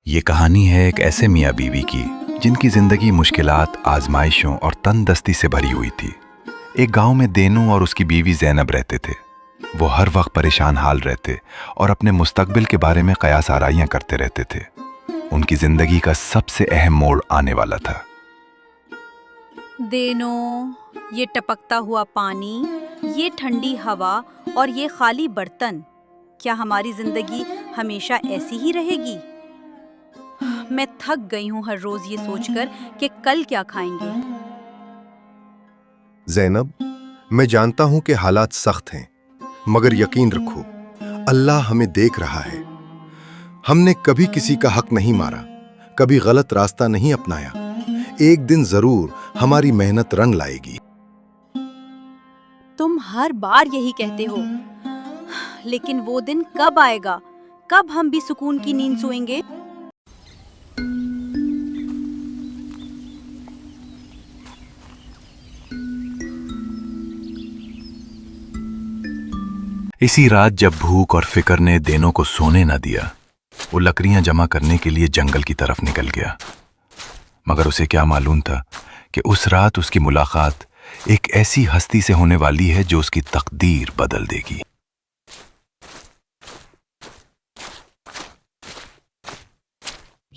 یہ کہانی ہے ایک ایسے میاں بیوی کی جن کی زندگی مشکلات، آزمائشوں اور تندرستی سے بھری ہوئی تھی۔ ایک گاؤں میں دینو اور اس کی بیوی زینب رہتے تھے۔ وہ ہر وقت پریشان حال رہتے اور اپنے مستقبل کے بارے میں قیاس آرائیاں کرتے رہتے تھے۔ ان کی زندگی کا سب سے اہم موڑ آنے والا تھا۔ دینو، یہ ٹپکتا ہوا پانی، یہ ٹھنڈی ہوا اور یہ خالی برتن، کیا ہماری زندگی ہمیشہ ایسی ہی رہے گی؟ میں تھک گئی ہوں ہر روز یہ سوچ کر کہ کل کیا کھائیں گے۔ زینب، میں جانتا ہوں کہ حالات سخت ہیں، مگر یقین رکھو، اللہ ہمیں دیکھ رہا ہے۔ ہم نے کبھی کسی کا حق نہیں مارا، کبھی غلط راستہ نہیں اپنایا۔ ایک دن ضرور ہماری محنت رنگ لائے گی۔ تم ہر بار یہی کہتے ہو، لیکن وہ دن کب آئے گا؟ کب ہم بھی سکون کی نیند سوئیں گے؟ اسی رات جب بھوک اور فکر نے دینو کو سونے نہ دیا، وہ لکڑیاں جمع کرنے کے لیے جنگل کی طرف نکل گیا۔ مگر اسے کیا معلوم تھا کہ اس رات اس کی ملاقات ایک ایسی ہستی سے ہونے والی ہے جو اس کی تقدیر بدل دے گی۔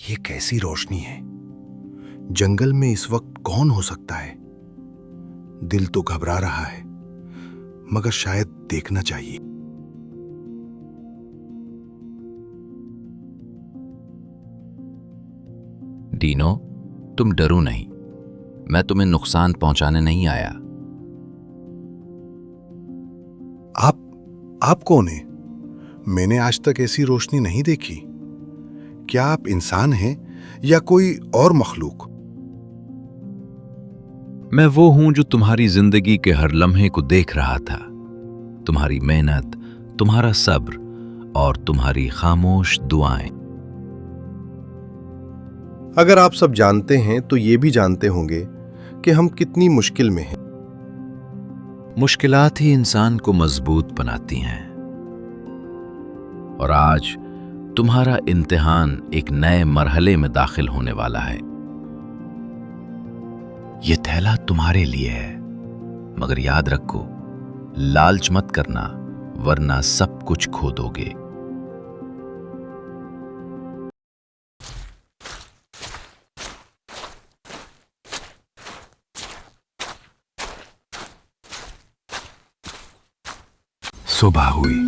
یہ کیسی روشنی ہے؟ جنگل میں اس وقت کون ہو سکتا ہے؟ دل تو گھبرا رہا ہے، مگر شاید دیکھنا چاہیے۔ دینو، تم ڈرو نہیں، میں تمہیں نقصان پہنچانے نہیں آیا۔ آپ کون ہیں؟ میں نے آج تک ایسی روشنی نہیں دیکھی۔ کیا آپ انسان ہیں یا کوئی اور مخلوق؟ میں وہ ہوں جو تمہاری زندگی کے ہر لمحے کو دیکھ رہا تھا، تمہاری محنت، تمہارا صبر اور تمہاری خاموش دعائیں۔ اگر آپ سب جانتے ہیں تو یہ بھی جانتے ہوں گے کہ ہم کتنی مشکل میں ہیں۔ مشکلات ہی انسان کو مضبوط بناتی ہیں، اور آج تمہارا امتحان ایک نئے مرحلے میں داخل ہونے والا ہے۔ یہ تھیلا تمہارے لیے ہے، مگر یاد رکھو، لالچ مت کرنا ورنہ سب کچھ کھو دو گے۔ صبح ہوئی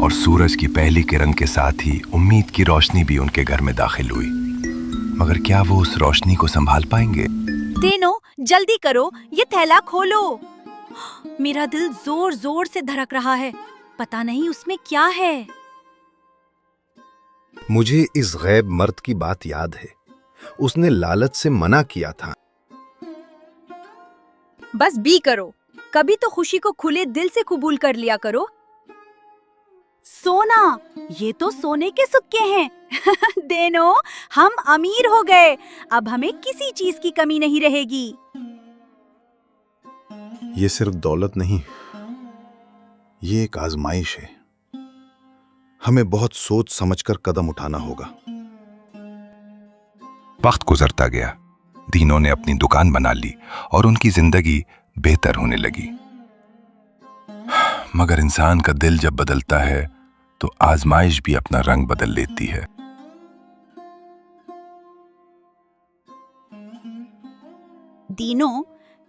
اور سورج کی پہلی کرن کے ساتھ ہی امید کی روشنی بھی ان کے گھر میں داخل ہوئی۔ مگر کیا وہ اس روشنی کو سنبھال پائیں گے؟ دینو، جلدی کرو، یہ تھیلا کھولو۔ میرا دل زور زور سے دھڑک رہا ہے، پتہ نہیں اس میں کیا ہے۔ مجھے اس غیب مرد کی بات یاد ہے، اس نے لالچ سے منع کیا تھا۔ بس بھی کرو، کبھی تو خوشی کو کھلے دل سے قبول کر لیا کرو۔ سونا، یہ تو سونے کے سکے ہیں۔ دینو، ہم امیر ہو گئے، اب ہمیں کسی چیز کی کمی نہیں رہے گی۔ یہ صرف دولت نہیں، یہ ایک آزمائش ہے۔ ہمیں بہت سوچ سمجھ کر قدم اٹھانا ہوگا۔ وقت گزرتا گیا، دینوں نے اپنی دکان بنا لی اور ان کی زندگی بہتر ہونے لگی۔ مگر انسان کا دل جب بدلتا ہے تو آزمائش بھی اپنا رنگ بدل لیتی ہے۔ دینو،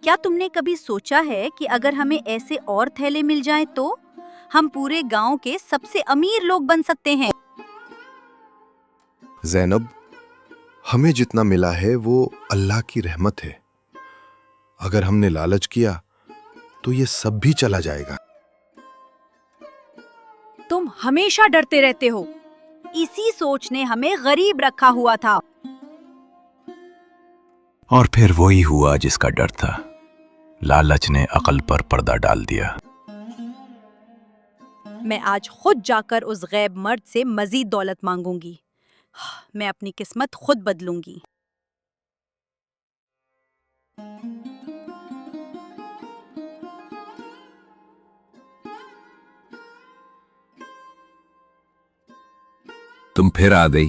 کیا تم نے کبھی سوچا ہے کہ اگر ہمیں ایسے اور تھیلے مل جائیں تو ہم پورے گاؤں کے سب سے امیر لوگ بن سکتے ہیں؟ زینب، ہمیں جتنا ملا ہے وہ اللہ کی رحمت ہے۔ اگر ہم نے لالچ کیا تو یہ سب بھی چلا جائے گا۔ تم ہمیشہ ڈرتے رہتے ہو، اسی سوچ نے ہمیں غریب رکھا ہوا تھا۔ اور پھر وہی ہوا جس کا ڈر تھا، لالچ نے عقل پر پردہ ڈال دیا۔ میں آج خود جا کر اس غیب مرد سے مزید دولت مانگوں گی۔ میں اپنی قسمت خود بدلوں گی۔ تم پھر آ گئی،